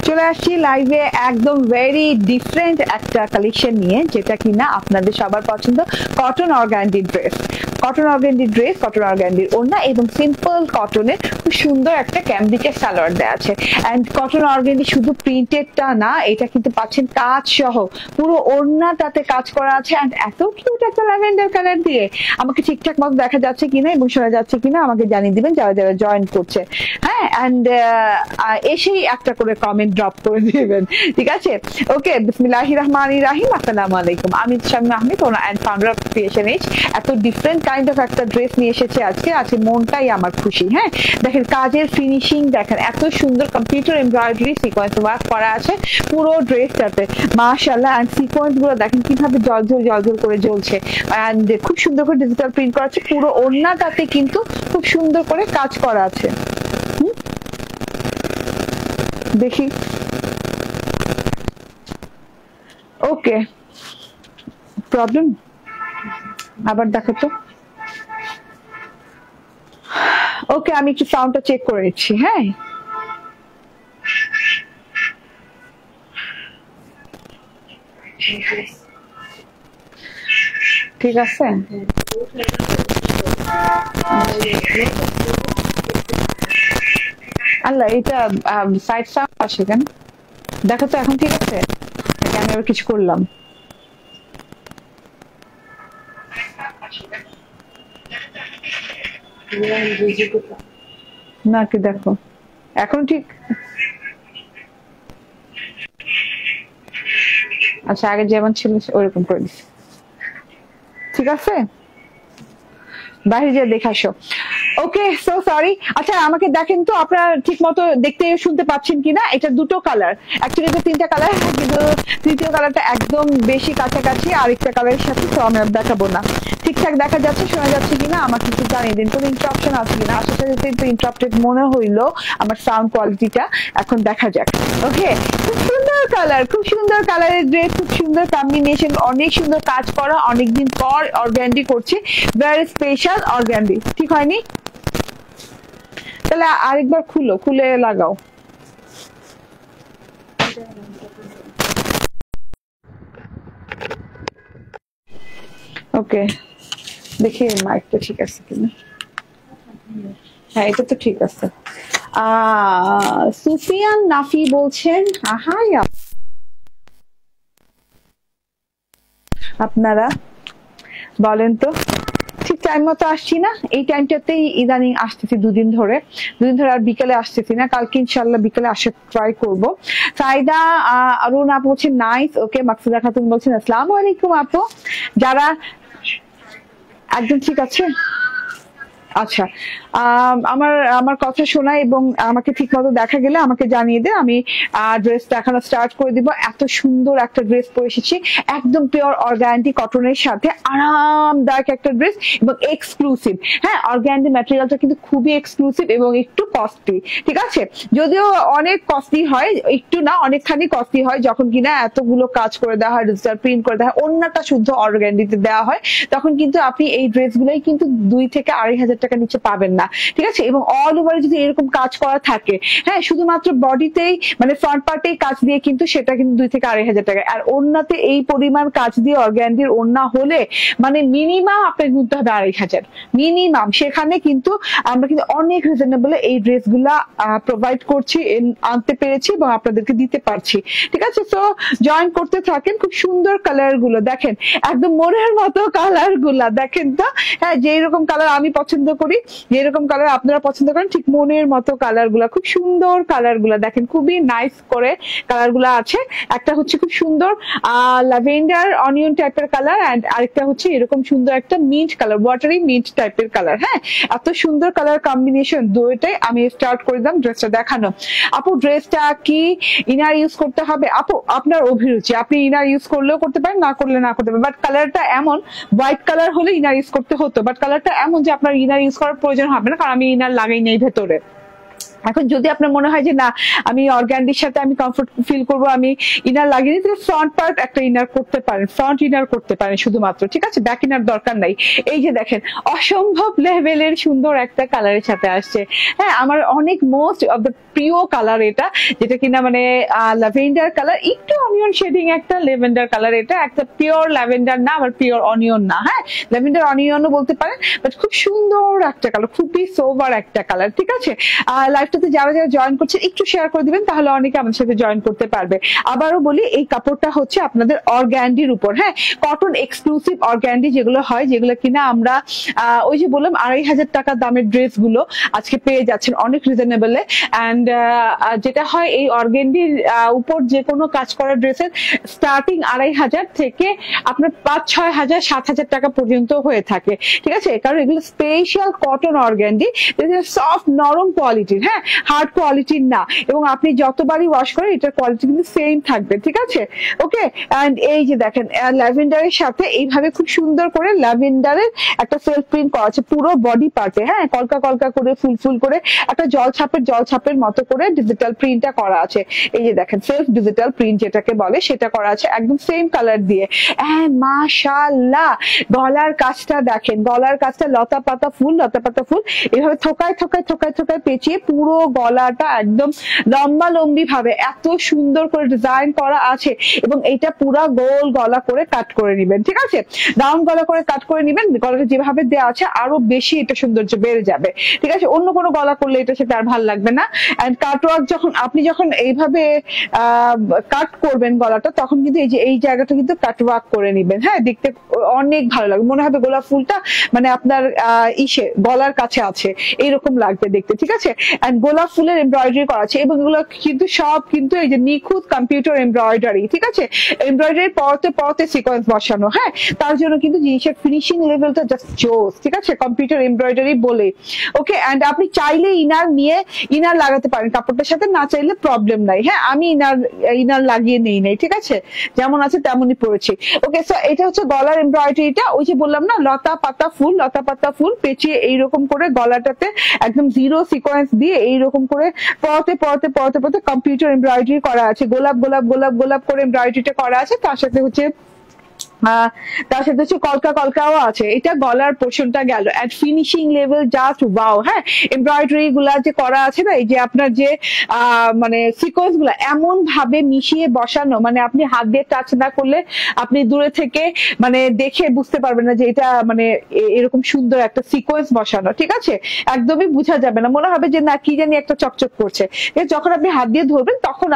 চলে আসছি লাইভে একদম ভেরি ডিফারেন্ট একটা কালেকশন নিয়ে, যেটা কিনা আপনাদের সবার পছন্দ, cotton organdy dress. Cotton organdy dress, cotton অর্গানডির ওড়না এবং সিম্পল কটনের খুব সুন্দর একটা ক্যামব্রিকের সালোয়ার দেওয়া আছে। এন্ড কটন অর্গানডি শুধু প্রিন্টেডটা না, এটা কিন্তু পাচ্ছেন কাজ সহ, পুরো ওড়নাটাতে কাজ করা আছে। এন্ড এত কিউট একটা ল্যাভেন্ডার কালার দিয়ে। আমাকে ঠিকঠাক মতো দেখা যাচ্ছে কিনা এবং শোনা যাচ্ছে কিনা আমাকে জানিয়ে দিবেন যারা যারা জয়েন করছে। হ্যাঁ, এন্ড এসেই একটা করে কমেন্ট ড্রপ করে দিবেন, ঠিক আছে? ওকে, বিসমিল্লাহির রহমানির রহিম। আসসালামু আলাইকুম। আমি Shamima Ahmed, owner and founder of Creation Edge. এত ডিফারেন্ট কাইন্ড অফ একটা ড্রেস নিয়ে এসেছে আজকে। আজকে মনটাই আমার খুশি। হ্যাঁ, দেখেন কাজের ফিনিশিং দেখেন, এত সুন্দর কম্পিউটার এমব্রয়ডারি সিকোয়েন্স ওয়ার্ক করা আছে পুরো ড্রেসটাতে, মাশাআল্লাহ। এন্ড সিকোয়েন্স গুলো দেখেন কিভাবে জলজল জলজল করে জ্বলছে। এন্ড খুব সুন্দর করে ডিজিটাল প্রিন্ট করা আছে, পুরো ওড়নাটাতে কিন্তু খুব সুন্দর করে কাজ করা আছে। দেখি, ওকে, প্রবলেম আবার দেখো তো। ওকে, আমি একটু সাউন্ডটা চেক করে নিচ্ছি। হ্যাঁ, ঠিক আছে। আল্লাহ, এটা সাইড সাউন্ড আসে কেন? দেখো তো এখন ঠিক আছে? আমি আবার কিছু করলাম নাকি? দেখো এখন ঠিক। আচ্ছা, আগে যেমন ছিল ওরকম করে দিচ্ছি, ঠিক আছে? বাইরে যে দেখে আসো। ওকে, সো সরি। আচ্ছা, আমাকে দেখেন তো আপনারা ঠিক মতো দেখতে শুনতে পাচ্ছেন কিনা। এটা দুটো কালার, অ্যাকচুয়ালি এটা তিনটা কালার, কিন্তু তৃতীয় কালারটা একদম বেশি কাছাকাছি আরেকটা কালারের সাথে, তো আমি দেখাবো না। ঠিকঠাক দেখা যাচ্ছে, শোনা যাচ্ছে কিনা আমাকে একটু জানিয়ে দিন। কোনো ইন্টারাপশন আছে কিনা? আশা করি একটু ইন্টারাপ্টেড মনে হইলো আমার সাউন্ড কোয়ালিটিটা। এখন দেখা যাক। ওকে, খুব সুন্দর কালার, খুব সুন্দর কালারের ড্রেস, খুব সুন্দর কম্বিনেশন, অনেক সুন্দর কাজ করা, অনেকদিন পর অর্গানডি করছে, ভেরি স্পেশাল অর্গানডি। ঠিক হয়নি? তাহলে আরেকবার খুলো, খুলে লাগাও। ওকে, দেখি মাইকটা ঠিক আছে কিনা। হ্যাঁ, এটা তো ঠিক আছে। সুফিয়ান নাফি বলছেন, হাই, আপনারা বলেন তো ঠিক টাইম মতো আসছি না? এই টাইমটাতেই ইদানিং আসতেছি, দুদিন ধরে আর বিকেলে আসতেছি না। কালকে ইনশাল্লাহ বিকেলে আসে ট্রাই করবো। সাইদা অরুণ আপু বলছেন নাইস। ওকে, মাকসুদা খাতুন বলছেন আসসালামু আলাইকুম আপু। যারা একদম ঠিক আছে। আচ্ছা, আমার কথা শোনা এবং আমাকে ঠিক মতো দেখা গেলে আমাকে জানিয়ে দে, আমি ড্রেস দেখানো স্টার্ট করে দিব। এত সুন্দর একটা ড্রেস পরে এসেছি, একদম পিওর অর্গানডি কটনের সাথে, আরামদায়ক একটা ড্রেস এবং এক্সক্লুসিভ। হ্যাঁ, অর্গানডি ম্যাটেরিয়ালটা কিন্তু খুবই এক্সক্লুসিভ এবং একটু কস্টলি, ঠিক আছে? যদিও অনেক কস্টলি হয়, একটু না অনেকখানি কস্টলি হয় যখন কিনা এতগুলো কাজ করে দেওয়া হয়, ডিজিটাল প্রিন্ট করে দেওয়া হয়, অন্যটা শুদ্ধ অর্গানডিতে দেওয়া হয়, তখন কিন্তু আপনি এই ড্রেসগুলোই কিন্তু 2 থেকে 2,500 টাকা নিচে পাবেন না, ঠিক আছে? এবং অল ওভার যদি এরকম কাজ করা থাকে, হ্যাঁ, শুধুমাত্র বডিতেই মানে ফ্রন্ট পার্টেই কাজ দিয়ে কিন্তু সেটা কিন্তু 2 থেকে 2,500 টাকা। আর ওড়নাতে এই পরিমাণ কাজ দিয়ে অর্গানডির ওড়না হলে মানে মিনিমাম আপনার গুনতে হবে 2,500 মিনিমাম। সেখানে কিন্তু আমরা কিন্তু অনেক রিজনেবল এই ড্রেসগুলা প্রোভাইড করছি, আনতে পেরেছি এবং আপনাদেরকে দিতে পারছি, ঠিক আছে? তো জয়েন করতে থাকেন। খুব সুন্দর কালার গুলো দেখেন, একদম মনের মতো কালার গুলা দেখেন তো। হ্যাঁ, যে রকম কালার আমি পছন্দ করি, যেরকম কালার আপনারা পছন্দ করেন, ঠিক মনের মতো কালার গুলা, খুব সুন্দর কালার গুলা দেখেন, খুবই নাইস করে কালার গুলা আছে। একটা হচ্ছে খুব সুন্দর ল্যাভেন্ডার অনিয়ন টাইপের কালার, এন্ড আরেকটা হচ্ছে এরকম সুন্দর একটা মিন্ট কালার, ওয়াটারি মিন্ট টাইপের কালার। হ্যাঁ, এত সুন্দর কালার কম্বিনেশন, দুইটাই আমি স্টার্ট করে দিলাম ড্রেসটা দেখানো। আপু, ড্রেসটা কি ইনার ইউজ করতে হবে? আপু, আপনার অভিরুচি, আপনি ইনার ইউজ করলেও করতে পারেন, না করলে না করতে পারেন। বাট কালারটা এমন, হোয়াইট কালার হলে ইনার ইউজ করতে হতো, বাট কালারটা এমন যে আপনার ইনার ইউজ করার প্রয়োজন হবে না, কারণ আমি ইনার লাগাই নেই ভেতরে। এখন যদি আপনার মনে হয় যে না আমি অর্গানডির সাথে আমি কমফোর্ট ফিল করবো, আমি ইনার লাগিয়ে তাহলে ফ্রন্ট পার্ট একটা ইনার করতে পারেন, ফ্রন্ট ইনার করতে পারেন শুধুমাত্র, ঠিক আছে, ব্যাক ইনার দরকার নাই। এই যে দেখেন অসম্ভব লেভেলের সুন্দর একটা কালারের সাথে আসছে। হ্যাঁ, আমার অনেক মোস্ট অফ দ্য প্রিয় কালার এটা, যেটা কিনা মানে ল্যাভেন্ডার কালার, একটু অনিয়ন শেডিং একটা ল্যাভেন্ডার কালার। এটা একটা পিওর ল্যাভেন্ডার না, আবার পিওর অনিয়ন না। হ্যাঁ, ল্যাভেন্ডার অনিয়নও বলতে পারেন, বাট খুব সুন্দর একটা কালার, খুবই সোবার একটা কালার, ঠিক আছে। লাইভটাতে যারা যারা জয়েন করছেন একটু শেয়ার করে দিবেন, তাহলে অনেকে আমাদের সাথে জয়েন করতে পারবে। আবারও বলি, এই কাপড়টা হচ্ছে আপনাদের অর্গ্যান্ডির উপর, হ্যাঁ, কটন এক্সক্লুসিভ অর্গ্যান্ডি যেগুলো হয়, যেগুলো কিনা আমরা ওই যে বললাম 2500 টাকা দামের ড্রেস গুলো আজকে পেয়ে যাচ্ছেন অনেক রিজনেবলে। অ্যান্ড যেটা হয় এই অর্গ্যান্ডির উপর যে কোনো কাজ করা ড্রেসের স্টার্টিং 2500 থেকে আপনার 5-6 হাজার 7 হাজার টাকা পর্যন্ত হয়ে থাকে, ঠিক আছে, কারণ এগুলো স্পেশাল কটন অর্গ্যান্ডি, সফট নরম কোয়ালিটির, হ্যাঁ, হার্ড কোয়ালিটির না, এবং আপনি যতবারই ওয়াশ করেন এটার কোয়ালিটি কিন্তু সেম থাকবে, ঠিক আছে। ওকে, এন্ড এই যে দেখেন ল্যাভেন্ডারের সাথে এইভাবে খুব সুন্দর করে ল্যাভেন্ডারের একটা সেলফ প্রিন্ট করা আছে পুরো বডি পার্টে, হ্যাঁ, কলকা কলকা করে ফুল ফুল করে একটা জলছাপের মতো করে ডিজিটাল প্রিন্টটা করা আছে। এই যে দেখেন সেলফ ডিজিটাল প্রিন্ট যেটাকে বলে সেটা করা আছে একদম সেম কালার দিয়ে। এন্ড মাশাআল্লাহ, গলার কাজটা দেখেন, গলার কাজটা লতা পাতা ফুল এভাবে থোকায় থোকায় থোকায় থোকায় পেঁচিয়ে পুরো গলাটা একদম লম্বা লম্বি ভাবে এত সুন্দর করে ডিজাইন করা আছে, এবং এইটা পুরা গোল গলা করে কাট করে নিবেন, ঠিক আছে, রাউন্ড গলা করে কাট করে নিবেন। গলাটা যেভাবে দেওয়া আছে আরো বেশি এটা সৌন্দর্য বেড়ে যাবে, ঠিক আছে। অন্য কোনো গলা করলে এটা সেটা আর ভালো লাগবে না। এন্ড কাটওয়ার্ক আপনি যখন এইভাবে কাট করবেন গলাটা, তখন কিন্তু এই যে এই জায়গাটা কিন্তু কাটওয়ার্ক করে নিবেন, হ্যাঁ, দেখতে অনেক ভালো লাগবে, মনে হবে গোলাপ ফুলটা মানে আপনার গলার কাছে আছে এইরকম লাগবে দেখতে, ঠিক আছে। এন্ড গোলাপ ফুলের এমব্রয়ডারি করা আছে, এবং এগুলো কিন্তু সব কিন্তু এই যে নিখুঁত কম্পিউটার এমব্রয়ডারি, ঠিক আছে, এমব্রয়ডারি পরতে সিকোয়েন্স বসানো, হ্যাঁ, তার জন্য কিন্তু জিনিসের ফিনিশিং লেভেলটা জাস্ট জোস, ঠিক আছে, কম্পিউটার এমব্রয়ডারি বলে। ওকে, এন্ড আপনি চাইলে ইনার লাগাতে পারেন কাপড়টার সাথে, না চাইলে প্রবলেম নাই। হ্যাঁ, আমি ইনার লাগিয়ে নেই নাই, ঠিক আছে, যেমন আছে তেমনই পড়েছি। ওকে, সো এটা হচ্ছে গলার এমব্রয়ডারিটা, ওই যে বললাম না লতা পাতা ফুল পেঁচিয়ে এইরকম করে গলাটাতে একদম জিরো সিকোয়েন্স দিয়ে এইরকম করে পরতে কম্পিউটার এমব্রয়ডারি করা আছে, গোলাপ করে এমব্রয়ডারিটা করা আছে, তার সাথে হচ্ছে কলকাও আছে। এটা গলার পোর্শনটা গেল, and finishing level just wow. হ্যাঁ, এমব্রয়ডারি গুলা যে করা আছে না, এই যে আপনার যে মানে সিকোয়েন্স গুলা এমন ভাবে মিশিয়ে বসানো, মানে আপনি হাত দিয়ে টাচ না করলে আপনি দূরে থেকে মানে দেখে বুঝতে পারবেন না যে এটা মানে এরকম সুন্দর একটা সিকোয়েন্স বসানো, ঠিক আছে, একদমই বোঝা যাবে না, মনে হবে যে না কি জানি একটা চকচক করছে। যখন আপনি হাত দিয়ে ধরবেন তখন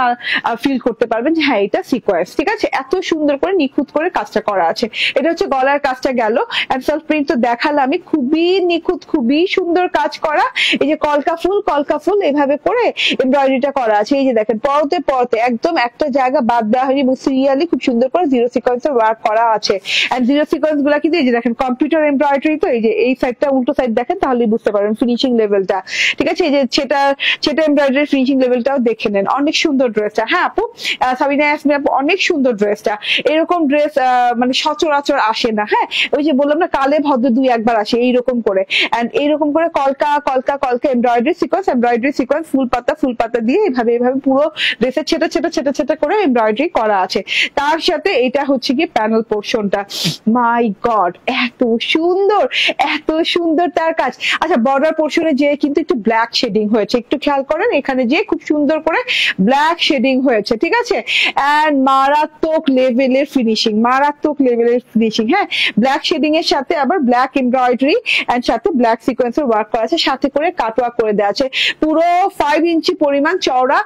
ফিল করতে পারবেন যে হ্যাঁ এটা সিকোয়েন্স, ঠিক আছে, এত সুন্দর করে নিখুঁত করে কাজটা করা আছে। এটা হচ্ছে গলার কাজটা গেল, এন্ড সেলফ প্রিন্ট তো দেখালাম, খুবই নিখুঁত, খুবই সুন্দর কাজ করা। এই যে কলকা ফুল এভাবে করে এমব্রয়ডারিটা করা আছে। এই যে দেখেন পরতে একদম একটা জায়গা বাদ দেওয়া হয়নি, এবং সিরিয়ালি খুব সুন্দর করে জিরো সিকোয়েন্সের ওয়ার্ক করা আছে। এন্ড জিরো সিকোয়েন্স গুলা কিন্তু এই যে দেখেন কম্পিউটার এমব্রয়ডারি, তো এই যে এই সাইডটা উল্টো সাইড দেখেন তাহলেই বুঝতে পারবেন ফিনিশিং লেভেলটা, ঠিক আছে। এই যে সেটা এমব্রয়ডারি ফিনিশিং লেভেলটাও দেখে নেন, অনেক সুন্দর ড্রেসটা। হ্যাঁ আপু, সাবিনা ইয়াসমিন আপু, অনেক সুন্দর ড্রেসটা। এরকম ড্রেস মানে সচরাচর আসে না। হ্যাঁ, ওই যে বললাম না কালে ভদ্র 2-1 বার আসে এইরকম করে, এন্ড এইরকম করে কলকা এমব্রয়ডারি সিকোয়েন্স ফুল পাতা দিয়ে এইভাবে পুরো ড্রেসের ছেটা করে এমব্রয়ডারি করা আছে। তার সাথে এটা হচ্ছে কি প্যানেল পোর্শনটা, মাই গড এত সুন্দর তার কাজ। আচ্ছা, বর্ডার পোর্শনে যে কিন্তু একটু ব্ল্যাক শেডিং হয়েছে, একটু খেয়াল করেন, এখানে যে খুব সুন্দর করে ব্ল্যাক শেডিং হয়েছে, ঠিক আছে, এন্ড মারাত্মক লেভেলের ফিনিশিং। হ্যাঁ, ব্ল্যাক শেডিং এর সাথে আবার ব্ল্যাক এমব্রয়ডারি এন্ড সাথে ব্ল্যাক সিকোয়েন্সের ওয়ার্ক করা আছে, সাথে করে কাটওয়ার্ক করে দেওয়া আছে। পুরো 5 ইঞ্চি পরিমাণ চওড়া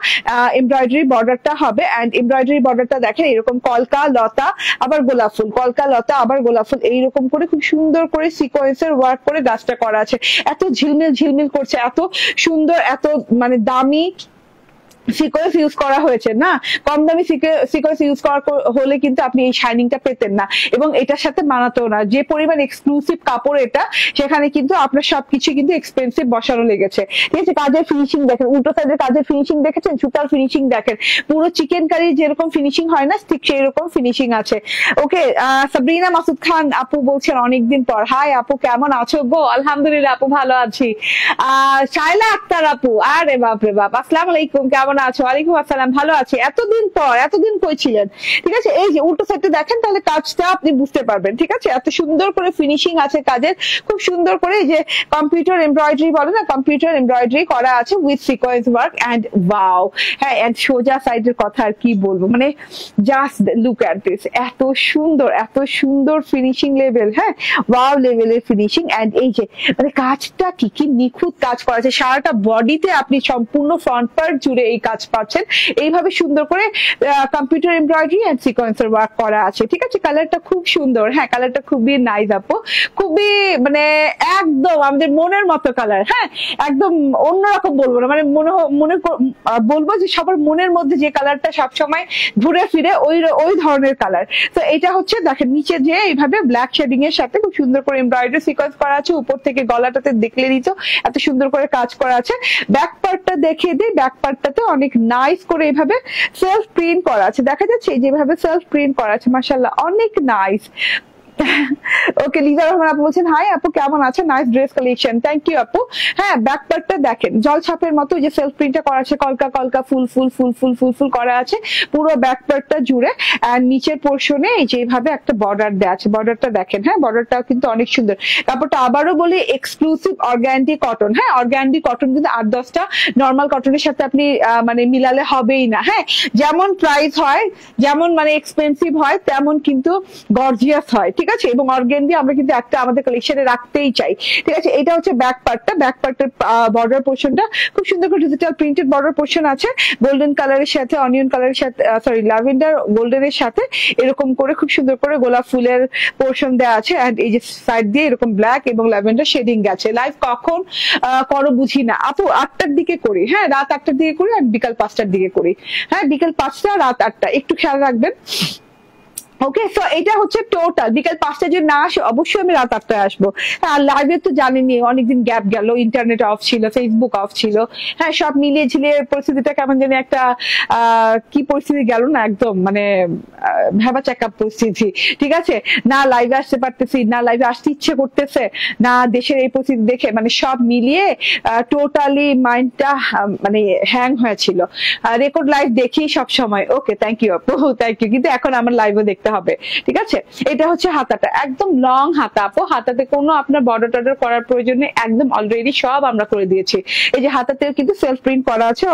এমব্রয়ডারি বর্ডারটা হবে। এন্ড এমব্রয়ডারি বর্ডারটা দেখেন এরকম কলকা লতা আবার গোলাপ ফুল এইরকম করে খুব সুন্দর করে সিকোয়েন্সের ওয়ার্ক করে গাছটা করা আছে। এত ঝিলমিল করছে, এত সুন্দর, এত মানে দামি সিকোয়েন্স ইউজ করা হয়েছে না, কম দামি সিকোয়েন্স ইউজ করা হলে কিন্তু আপনি এই শাইনিংটা পেতেন না, এবং এটার সাথে মানাতেও না। যে পরিমাণ এক্সক্লুসিভ কাপড় এটা, সেখানে কিন্তু আপনার সবকিছু কিন্তু এক্সপেন্সিভ বসানো লেগেছে। ঠিক আছে, কাজের ফিনিশিং দেখেন, উল্টো সাইডের কাজের ফিনিশিং দেখেছেন, সুতার ফিনিশিং দেখেন, পুরো চিকেন কারি যেরকম ফিনিশিং হয় না, ঠিক সেই রকম ফিনিশিং আছে। ওকে, সাবরিনা মাসুদ খান আপু বলছেন অনেকদিন পর, হাই আপু কেমন আছো গো? আলহামদুলিল্লাহ আপু ভালো আছি। শায়লা আক্তার আপু, আরে বাপরে বাপ, আসসালামু আলাইকুম, কেমন আছো? ওয়ালাইকুম আসসালাম, ভালো আছি। এতদিন পর, এতদিন কই ছিলেন? ঠিক আছে, এই যে উল্টো সাইডে দেখেন, তাহলে কাজটা আপনি বুঝতে পারবেন। ঠিক আছে, এত সুন্দর করে ফিনিশিং আছে কাজের, খুব সুন্দর করে এই যে কম্পিউটার এমব্রয়ডারি বলে না, কম্পিউটার এমব্রয়ডারি করা আছে with sequence work and wow. হ্যাঁ, এন্ড সোজা সাইডের কথা আর কি বলবো, মানে জাস্ট লুক এট দিস, এত সুন্দর, এত সুন্দর ফিনিশিং লেভেল। হ্যাঁ, ওয়াও লেভেলের ফিনিশিং। এন্ড এই যে মানে কাজটা কি কি নিখুঁত কাজ করা আছে, সারাটা বডিতে আপনি সম্পূর্ণ ফ্রন্ট পার্ট জুড়ে এই কাজ পাচ্ছেন, এইভাবে সুন্দর করে কম্পিউটার এমব্রয়ডারি এন্ড সিকোয়েন্সের ওয়ার্ক করা আছে। ঠিক আছে, কালারটা খুব সুন্দর। হ্যাঁ, কালারটা খুবই নাইস আপু, খুবই মানে একদম আমাদের মনের মতো কালার। হ্যাঁ, একদম অন্যরকম বলবো না, মানে মনে বলবো যে সবার মনের মধ্যে যে কালারটা সবসময় ঘুরে ফিরে ওই ধরনের কালার। তো এটা হচ্ছে দেখেন, নিচে যে এইভাবে ব্ল্যাক শেডিং এর সাথে খুব সুন্দর করে এমব্রয়ডারি সিকোয়েন্স করা আছে, উপর থেকে গলাটাতে দেখলে নিত এত সুন্দর করে কাজ করা আছে। ব্যাক পার্টটা দেখিয়ে দিই, ব্যাক পার্টটাতে অনেক নাইস করে এইভাবে সেলফ প্রিন্ট করা আছে, দেখা যাচ্ছে যেভাবে সেলফ প্রিন্ট করা আছে, মাশাআল্লাহ অনেক নাইস। ওকে, লিজা রহমান আপু বলছেন হাই আপু কেমন আছেন, nice dress collection, thank you আপু। হ্যাঁ, ব্যাক পার্টটা দেখেন, জল ছাপের মতো যে সেলফ প্রিন্টটা করা আছে, কলকা কলকা ফুল ফুল ফুল ফুল ফুল ফুল করা আছে পুরো ব্যাক পার্টটা জুড়ে। আর নিচের পোর্শনে এই যে এইভাবে একটা বর্ডার দেওয়া আছে, বর্ডারটা দেখেন। হ্যাঁ, বর্ডারটাও কিন্তু অনেক সুন্দর। কাপড়টা আবারও বলি এক্সক্লুসিভ অর্গানডি কটন। হ্যাঁ, অর্গানডি কটন কিন্তু 8-10টা নর্মাল কটনের সাথে আপনি মানে মিলালে হবেই না। হ্যাঁ, যেমন প্রাইস হয়, যেমন মানে এক্সপেন্সিভ হয়, তেমন কিন্তু গর্জিয়াস হয়। ঠিক আছে, এবং অর্গানডি আমরা কিন্তু একটা আমাদের কালেকশনে রাখতেই চাই। ঠিক আছে, এটা হচ্ছে ব্যাক পার্টটা, ব্যাক পার্টের বর্ডার পোর্শনটা খুব সুন্দর করে ডিজিটাল প্রিন্টেড বর্ডার পোর্শন আছে, গোল্ডেন কালারের সাথে, অনিয়ন কালারের সাথে, সরি ল্যাভেন্ডার গোল্ডেনের সাথে এরকম করে খুব সুন্দর করে গোলাপ ফুলের পোর্শন দেওয়া আছে। এন্ড এই যে সাইড দিয়ে এরকম ব্ল্যাক এবং ল্যাভেন্ডার শেডিং গেছে। লাইভ কখন করো বুঝি না আপু, 8টার দিকে করি। হ্যাঁ, রাত 8টার দিকে করি আর বিকাল 5টার দিকে করি। হ্যাঁ, বিকাল 5টা রাত 8টা, একটু খেয়াল রাখবেন। ওকে, সো এটা হচ্ছে টোটাল। বিকাল 5টা যদি না আসে অবশ্যই আমি রাত 8টায় আসবো। আর লাইভে তো জানেনি অনেকদিন গ্যাপ গেল, ইন্টারনেট অফ ছিল, ফেসবুক অফ ছিল। হ্যাঁ, সব মিলিয়ে ঝিলিয়ে পরিস্থিতিটা কেমন জানি একটা কি পরিস্থিতি গেল না, একদম মানে ভেবা চেকআপ পরিস্থিতি। ঠিক আছে, না লাইভে আসতে পারতেছি, না লাইভে আসতে ইচ্ছে করতেছে, না দেশের এই পরিস্থিতি দেখে, মানে সব মিলিয়ে টোটালি মাইন্ডটা মানে হ্যাং হয়েছিল। রেকর্ড লাইভ দেখি সব সময়। ওকে, থ্যাংক ইউ আপু, থ্যাংক ইউ। কিন্তু এখন আমার লাইভও দেখতে হবে। ঠিক আছে, এটা হচ্ছে হাতাটা, একদম লং হাতা আপু, হাতাতে কোনো আপনার বর্ডার টর্ডার করার প্রয়োজন নেই, একদম অলরেডি সব আমরা করে দিয়েছি। এই যে হাতাতেও কিন্তু সেলফ প্রিন্ট করা আছে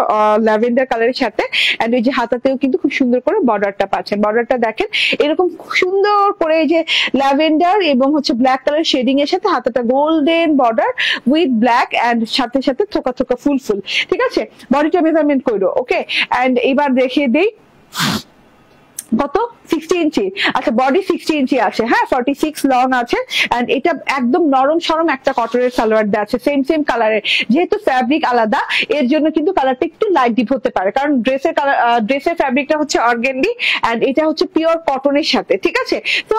ল্যাভেন্ডার কালারের সাথে। এন্ড এই যে হাতাতেও কিন্তু খুব সুন্দর করে বর্ডারটা পাচ্ছেন। বর্ডারটা দেখেন এরকম সুন্দর করে, এই যে ল্যাভেন্ডার এবং হচ্ছে ব্ল্যাক কালার শেডিং এর সাথে হাতাটা golden border with black and সাথে সাথে থোকা থোকা ফুল ফুল। ঠিক আছে, বডিটা মেজারমেন্ট করো। ওকে, এন্ড এবার দেখিয়ে দেই কত, 60 ইঞ্চি। আচ্ছা, বডি 60 ইঞ্চি আছে। হ্যাঁ, 46 লং আছে। এন্ড এটা একদম নরম সরম একটা কটনের সালোয়ার দেওয়া আছে, সেম সেম কালারের। যেহেতু ফ্যাব্রিক আলাদা, এর জন্য কিন্তু কালারটা একটু লাইট ডিপ হতে পারে, কারণ ড্রেসের ফ্যাব্রিকটা হচ্ছে অর্গানডি এন্ড এটা হচ্ছে পিওর কটনের সাথে। ঠিক আছে, তো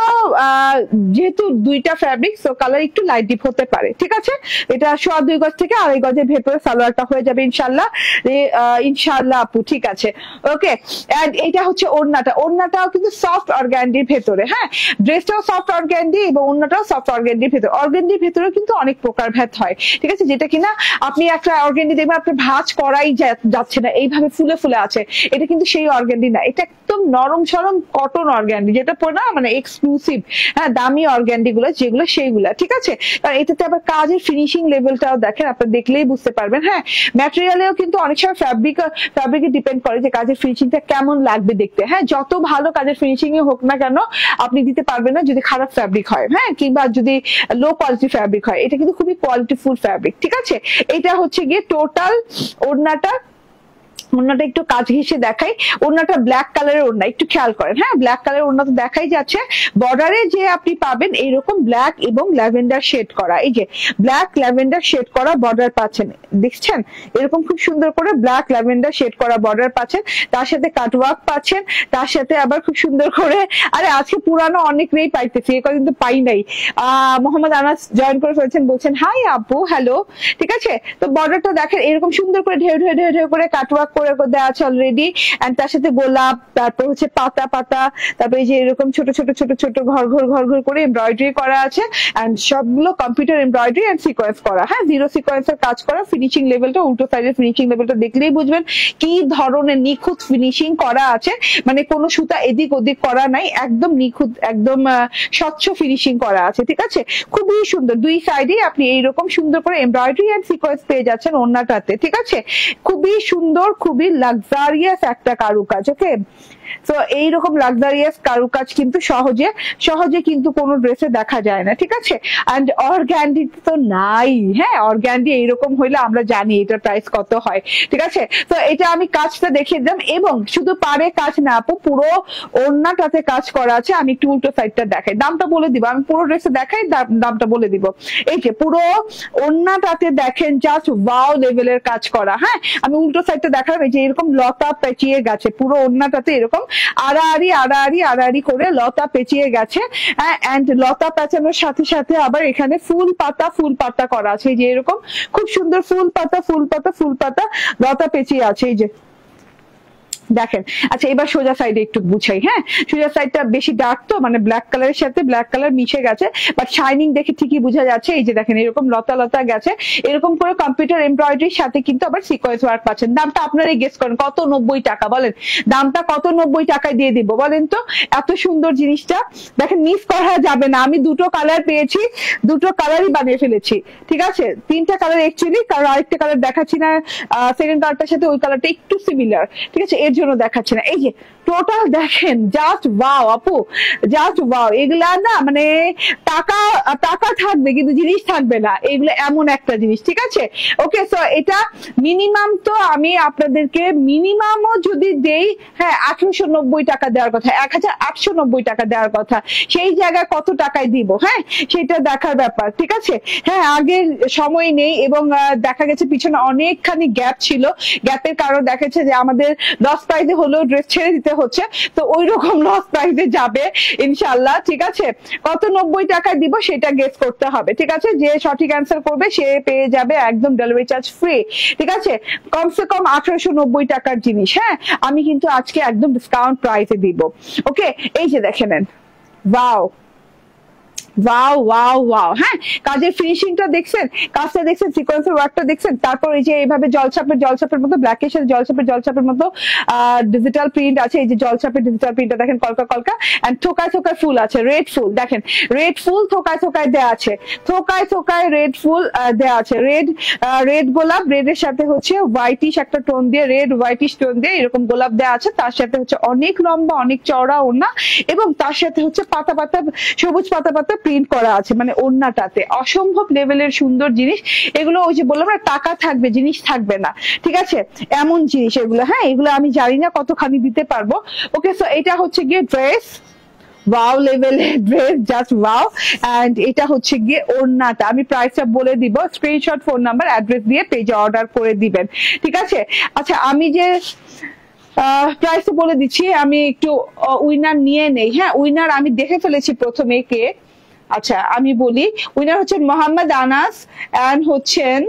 যেহেতু দুইটা ফ্যাব্রিক, সো কালার একটু লাইট ডিপ হতে পারে। ঠিক আছে, এটা 2.5 গজ থেকে 2.5 গজের ভেতরে সালোয়ারটা হয়ে যাবে ইনশাল্লাহ, ইনশাল্লাহ আপু। ঠিক আছে, ওকে। এন্ড এটা হচ্ছে ওড়নাটা, ওড়নাটাও কিন্তু সফট অর্গানডির ভেতরে। হ্যাঁ, ড্রেসটাও সফট অর্গানডি এবং ওড়নাটাও সফট অর্গানডির ভেতরে। অর্গানডির ভেতরে কিন্তু অনেক প্রকার ভেদ হয়। ঠিক আছে, যেটা কিনা আপনি একটা অর্গানডি দেখবেন আপনার ভাঁজ করাই যাচ্ছে না, এইভাবে ফুলে ফুলে আছে, এটা কিন্তু সেই অর্গানডি না, এটা একদম নরম সরম কটন অর্গানডি, যেটা না মানে এক্সক্লুসিভ, হ্যাঁ দামি অর্গানডি গুলো যেগুলো সেইগুলা। ঠিক আছে, কারণ এটাতে আবার কাজের ফিনিশিং লেভেলটাও দেখেন, আপনার দেখলেই বুঝতে পারবেন। হ্যাঁ, ম্যাটেরিয়ালেও কিন্তু অনেক সময় ফ্যাব্রিকে ডিপেন্ড করে যে কাজের ফিনিশিংটা কেমন লাগবে দেখতে। হ্যাঁ, যত ভালো কাজের ফিনিশিং হোক না কেন আপনি দিতে পারবেন না যদি খারাপ ফ্যাব্রিক হয়। হ্যাঁ, কিংবা যদি লো কোয়ালিটি ফ্যাব্রিক হয়। এটা কিন্তু খুবই কোয়ালিটিফুল ফ্যাব্রিক। ঠিক আছে, এটা হচ্ছে গিয়ে টোটাল ওড়নাটা ওড়নাটা একটু কাজ ঘেঁষে দেখাই, ওড়নাটা ব্ল্যাক কালারের ওড়না, একটু খেয়াল করেন। হ্যাঁ, ব্ল্যাক কালারের ওড়না তো দেখাই যাচ্ছে। বর্ডারে যে আপনি পাবেন এইরকম ব্ল্যাক এবং ল্যাভেন্ডার শেড করা, এই যে ব্ল্যাক ল্যাভেন্ডার শেড করা বর্ডার পাচ্ছেন, দেখছেন এরকম খুব সুন্দর করে ব্ল্যাক ল্যাভেন্ডার শেড করা বর্ডার পাচ্ছেন, তার সাথে কাটওয়ার্ক পাচ্ছেন, তার সাথে আবার খুব সুন্দর করে, আরে আজকে পুরানো অনেকটাই পাইতেছি, এ কদিন তো পাই নাই। মোহাম্মদ আনাস জয়েন করে ফেলেছেন, বলছেন হাই আপু, হ্যালো। ঠিক আছে, তো বর্ডারটা দেখেন এরকম সুন্দর করে ঢেউ ঢেউ ঢেউ ঢেউ করে কাটওয়ার্ক করে দেওয়া আছে অলরেডি। এন্ড তার সাথে গোলাপ, তারপর হচ্ছে পাতা পাতা, তারপরে যে এরকম ছোট ছোট ছোট ছোট ঘর ঘর ঘর ঘর করে এমব্রয়ডারি করা আছে। এন্ড সবগুলো কম্পিউটার এমব্রয়ডারি এন্ড সিকোয়েন্স করা। হ্যাঁ, জিরো সিকোয়েন্সের কাজ করা। ফিনিশিং লেভেলটা, উল্টো সাইডের ফিনিশিং লেভেলটা দেখলেই বুঝবেন কি ধরনের নিখুঁত ফিনিশিং করা আছে, মানে কোনো সুতা এদিক ওদিক করা নাই, একদম নিখুঁত, একদম স্বচ্ছ ফিনিশিং করা আছে। ঠিক আছে, খুবই সুন্দর। দুই সাইডে আপনি এইরকম সুন্দর করে এমব্রয়ডারি এন্ড সিকোয়েন্স পেয়ে যাচ্ছেন ওড়নাটাতে। ঠিক আছে, খুবই সুন্দর, খুবই লাক্সারিয়াস একটা কারুকাজ। ওকে, তো এইরকম লাক্সারিয়াস কারুকাজ কিন্তু সহজে সহজে কিন্তু কোনো ড্রেসে দেখা যায় না। ঠিক আছে, এন্ড অর্গ্যান্ডি তো নাই। হ্যাঁ, অর্গ্যান্ডি এইরকম হইলে আমরা জানি এটার প্রাইস কত হয়। ঠিক আছে, তো এটা আমি কাজটা দেখিয়ে দিলাম, এবং শুধু পারে কাজ না আপু, পুরো ওড়নাটাতে কাজ করা আছে। আমি একটু উল্টো সাইডটা দেখাই, দামটা বলে দিব, আমি পুরো ড্রেসে দেখাই, দামটা বলে দিব। এই যে পুরো ওড়নাটাতে দেখেন জাস্ট ওয়াও লেভেলের কাজ করা। হ্যাঁ, আমি উল্টো সাইডটা দেখালাম, এই যে এরকম লতা পেঁচিয়ে গেছে পুরো ওড়নাটাতে, এরকম আড়াআড়ি আড়াআড়ি আড়াআড়ি করে লতা পেঁচিয়ে গেছে। এন্ড লতা পেঁচানোর সাথে সাথে আবার এখানে ফুল পাতা করা আছে, এই যে এরকম খুব সুন্দর ফুল পাতা লতা পেঁচিয়ে আছে, এই যে দেখেন। আচ্ছা, এবার সোজা সাইডে একটু বুঝাই। হ্যাঁ, সোজা সাইডটা বেশি ডার্ক, তো মানে ব্ল্যাক কালারের সাথে ব্ল্যাক কালার মিশে গেছে, বাট শাইনিং দেখে ঠিকই বোঝা যাচ্ছে। এই যে দেখেন এরকম লতা লতা গেছে, এরকম করে কম্পিউটার এমব্রয়ডারির সাথে কিন্তু আবার সিকোয়েন্স ওয়ার্ক পাচ্ছেন। দামটা আপনারাই গেস করেন কত? 90 টাকা। বলেন দামটা কত? 90 টাকায় দিয়ে দিব, বলেন তো। এত সুন্দর জিনিসটা দেখেন, মিস করা যাবে না। আমি দুটো কালার পেয়েছি, দুটো কালারই বানিয়ে ফেলেছি। ঠিক আছে, তিনটা কালার অ্যাকচুয়ালি, কারণ আরেকটা কালার দেখাচ্ছি না, সেকেন্ড কালারটার সাথে ওই কালারটা একটু সিমিলার। ঠিক আছে, এর জন্য দেখাচ্ছে না। এই যে টোটাল দেখেন, জাস্ট ওয়াও আপু, জাস্ট ওয়াও। এগুলা না মানে টাকা টাকা থাকবে কিন্তু জিনিস থাকবে না, এগুলো এমন একটা জিনিস। ঠিক আছে, ওকে। সো এটা মিনিমাম, তো আমি আপনাদেরকে মিনিমামও যদি দেই, হ্যাঁ 1890 টাকা দেওয়ার কথা, 1890 টাকা দেওয়ার কথা, সেই জায়গায় কত টাকায় দিব, হ্যাঁ সেটা দেখার ব্যাপার। ঠিক আছে, হ্যাঁ আগের সময় নেই, এবং দেখা গেছে পিছনে অনেকখানি গ্যাপ ছিল, গ্যাপের কারণ দেখেছে যে আমাদের লস প্রাইসে হলেও ড্রেস ছেড়ে দিতে হচ্ছে, তো ওই রকম লস প্রাইসে যাবে ইনশাল্লাহ। ঠিক আছে, কত 90 টাকায় দিব সেটা গেস করতে হবে। ঠিক আছে, যে সঠিক অ্যান্সার করবে সে পেয়ে যাবে একদম ডেলিভারি চার্জ ফ্রি। ঠিক আছে, কমসে কম 1890 টাকার জিনিস, হ্যাঁ আমি কিন্তু আজকে একদম ডিসকাউন্ট প্রাইসে দিব। ওকে, এই যে দেখে নেন, ওয়াও ওয়াও ওয়াও ওয়াও। হ্যাঁ, কাজের ফিনিশিংটা দেখছেন, কাজটা দেখছেন, সিকোয়েন্সের ওয়ার্কটা দেখছেন, তারপর এই যে এইভাবে জলছাপের মতো, ব্ল্যাকের সাথে জলছাপের মতো ডিজিটাল প্রিন্ট আছে। এই যে জলছাপের ডিজিটাল প্রিন্টটা দেখেন, কলকা কলকা, এন্ড থোকায় থোকায় ফুল আছে, রেড ফুল দেখেন, রেড ফুল থোকায় থোকায় দেওয়া আছে, থোকায় থোকায় রেড ফুল দেওয়া আছে, রেড গোলাপ, রেডের সাথে হচ্ছে হোয়াইটিশ একটা টোন দিয়ে, রেড হোয়াইটিশ টোন দিয়ে এরকম গোলাপ দেওয়া আছে, তার সাথে হচ্ছে অনেক লম্বা অনেক চওড়া ওড়না, এবং তার সাথে হচ্ছে পাতা পাতা সবুজ পাতা পাতা প্রিন্ট করা আছে, মানে ওড়নাটাতে অসম্ভব লেভেলের সুন্দর জিনিস এগুলো। ওই যে বললাম না, টাকা থাকবে জিনিস থাকবে না। ঠিক আছে, এমন জিনিস এগুলো। হ্যাঁ, এগুলো আমি জানি না কতখানি দিতে পারবো। ওকে, সো এটা হচ্ছে গিয়ে ড্রেস, ওয়াও লেভেলের ড্রেস, জাস্ট ওয়াও। এন্ড এটা হচ্ছে গিয়ে ওড়নাটা, আমি প্রাইসটা বলে দিব, স্ক্রিনশট, ফোন নাম্বার, অ্যাড্রেস দিয়ে পেজে অর্ডার করে দিবেন। ঠিক আছে, আচ্ছা আমি যে প্রাইস বলে দিচ্ছি, আমি একটু উইনার নিয়ে নেই। হ্যাঁ, উইনার আমি দেখে ফেলেছি প্রথমে কে। আচ্ছা আমি বলি, উইনার হচ্ছেন মোহাম্মদ আনাস এন্ড হচ্ছেন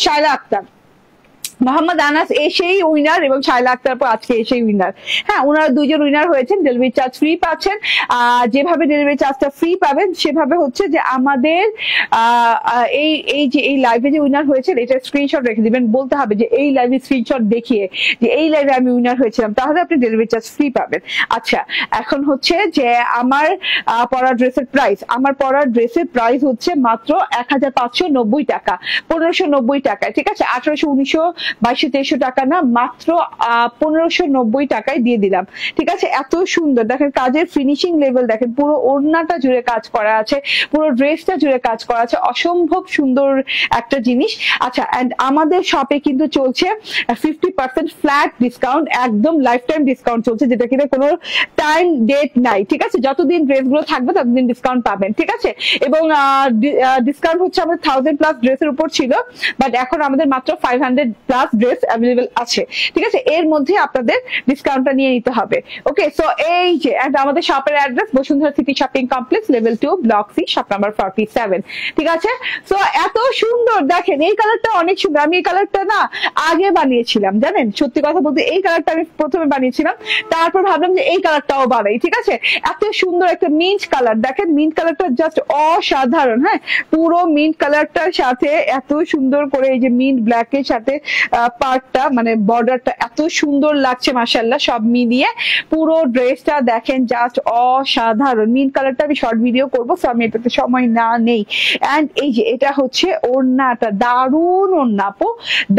শায়লা আক্তার। মোহাম্মদ আনাস এসেই উইনার, এবং শায়লা আক্তার আজকে এসেই উইনার। হ্যাঁ, ওনারা দুজন উইনার হয়েছেন, ডেলিভারি চার্জ ফ্রি পাচ্ছেন। যেভাবে ডেলিভারি চার্জটা ফ্রি পাবেন সেভাবে হচ্ছে যে আমাদের এই লাইভে যে উইনার হয়েছেন এটা স্ক্রিনশট রেখে দিবেন, বলতে হবে যে এই লাইভে স্ক্রিনশট দেখিয়ে যে এই লাইভে আমি উইনার হয়েছিলাম, তাহলে আপনি ডেলিভারি চার্জ ফ্রি পাবেন। আচ্ছা, এখন হচ্ছে যে আমার পরা ড্রেসের প্রাইস, আমার পরা ড্রেসের প্রাইস হচ্ছে মাত্র 1590 টাকা, 1590 টাকায়। ঠিক আছে, 1800, 1900 2200-2300 টাকা না, মাত্র 1590 টাকায় দিয়ে দিলাম। ঠিক আছে, এত সুন্দর দেখেন কাজের ফিনিশিং লেভেল, দেখেন পুরো ওড়নাটা জুড়ে কাজ করা আছে, পুরো ড্রেসটা জুড়ে কাজ করা আছে, অসম্ভব সুন্দর একটা জিনিস। আচ্ছা, এন্ড আমাদের শপে কিন্তু চলছে 50% ফ্ল্যাট ডিসকাউন্ট, একদম লাইফ টাইম ডিসকাউন্ট চলছে, যেটা কিনা কোনো টাইম ডেট নাই। ঠিক আছে, যতদিন ড্রেসগুলো থাকবে ততদিন ডিসকাউন্ট পাবেন। ঠিক আছে, এবং ডিসকাউন্ট হচ্ছে আমাদের 1000+ ড্রেসের উপর ছিল, বাট এখন আমাদের মাত্র 500+ ড্রেস অ্যাভেলেবেল আছে। ঠিক আছে, এর মধ্যে আপনাদের ডিসকাউন্টটা নিয়ে নিতে হবে। ওকে, সো এই যে আমাদের শপের address Bashundhara City Shopping Complex, level 2, block C, shop number 47। ঠিক আছে, সো এত সুন্দর দেখেন, এই কালারটা অনেক সুন্দর। আমি এই কালারটা না আগে বানিয়েছিলাম, জানেন সত্যি কথা বলতে, এই কালারটা আমি প্রথমে বানিয়েছিলাম, তারপর ভাবলাম যে এই কালারটাও বানাই। ঠিক আছে, এত সুন্দর একটা মিন্ট কালার, দেখেন মিন্ট কালারটা জাস্ট অসাধারণ। হ্যাঁ, পুরো মিন্ট কালারটার সাথে এত সুন্দর করে এই যে মিন্ট ব্ল্যাক এর সাথে পার্টটা মানে বর্ডারটা এত সুন্দর লাগছে মাশাআল্লাহ। সব মিলিয়ে পুরো ড্রেসটা দেখেন জাস্ট অসাধারণ। মিন্ট কালারটা আমি শর্ট ভিডিও করবো, সো আমি এটাতে সময় না নেই। এন্ড এই যে এটা হচ্ছে ওড়নাটা, দারুণ ওড়না আপু,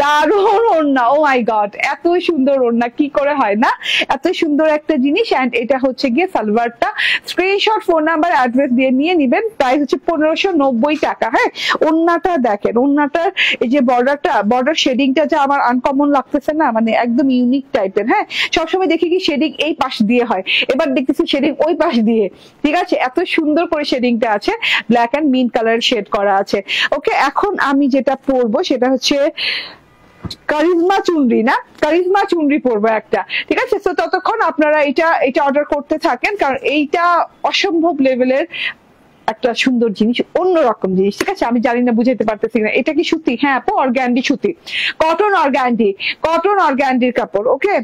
দারুণ ওড়না। ও মাই গড, এত সুন্দর ওড়না কি করে হয় না, এত সুন্দর একটা জিনিস। এন্ড এটা হচ্ছে গিয়ে সালোয়ারটা, স্ক্রিনশট, ফোন নাম্বার, অ্যাড্রেস দিয়ে নিয়ে নিবেন। প্রাইস হচ্ছে 1590 টাকা। হ্যাঁ, ওড়নাটা দেখেন, ওড়নাটার এই যে বর্ডার শেডিংটা যে আমার আনকমন লাগতেছে না, মানে একদম ইউনিক টাইপের। হ্যাঁ, সবসময় দেখি কি শেডিং এই পাশ দিয়ে হয়, এবার দেখতেছি শেডিং ওই পাশ দিয়ে। ঠিক আছে, এত সুন্দর করে শেডিংটা আছে, black and mint colour shade করা আছে। ওকে, এখন আমি যেটা পরবো সেটা হচ্ছে কারিজমা চুনরি, না কারিজমা চুনরি পরবো একটা। ঠিক আছে, তো ততক্ষণ আপনারা এটা অর্ডার করতে থাকেন, কারণ এইটা অসম্ভব লেভেলের একটা সুন্দর জিনিস, অন্যরকম জিনিস। ঠিক আছে, আমি জানি না বুঝাইতে পারতেছি না। এটা কি সুতি? হ্যাঁ আপু, অর্গ্যান্ডি সুতি, কটন অর্গ্যান্ডির কাপড়। ওকে,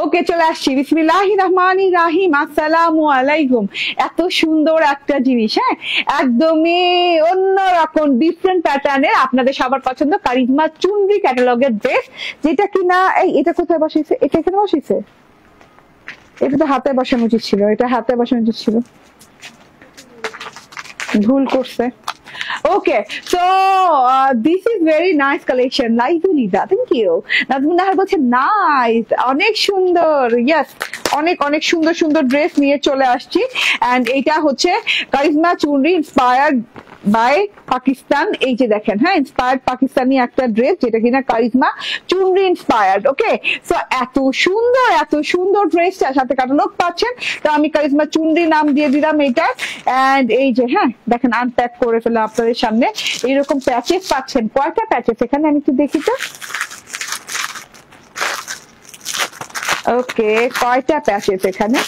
ওকে, চলে আসছি। বিসমিল্লাহির রহমানির রহিম, আসসালামু আলাইকুম। এত সুন্দর একটা জিনিস, হ্যাঁ, একদমই অন্যরকম ডিফারেন্ট প্যাটার্নের, আপনাদের সবার পছন্দ কারিজমা চুনরি ক্যাটালগের ড্রেস, যেটা কিনা এটা কোথায় বসাইছে? এটা এখানে বসাইছে? এটা তো হাতে বসানো উচিত ছিল, এটা হাতে বসানো উচিত ছিল, ভুল করছে। Okay, so this is very nice collection. Laizunida, thank you. Nazmunnahar বলছে নাইস, অনেক সুন্দর। ইয়েস, অনেক সুন্দর সুন্দর ড্রেস নিয়ে চলে আসছি। এন্ড এটা হচ্ছে কারিজমা চুনরি ইন্সপায়ার্ড বাই পাকিস্তান। এই যে দেখেন, হ্যাঁ, ইন্সপায়ার্ড পাকিস্তানি একটা ড্রেস, যেটা কিনা কারিজমা চুনরি ইন্সপায়ার্ড। ওকে, সো এত সুন্দর ড্রেসটা সাথে কাটালগ পাচ্ছেন। তো আমি কারিজমা চুনরি নাম দিয়ে দিলাম এটা। এন্ড এই যে, হ্যাঁ দেখেন, আনপ্যাক করে ফেলা আপনাদের সামনে। এইরকম প্যাচেস পাচ্ছেন। কয়টা প্যাচেস এখানে আমি একটু দেখি তো। ওকে, কয়টা প্যাচেস এখানে?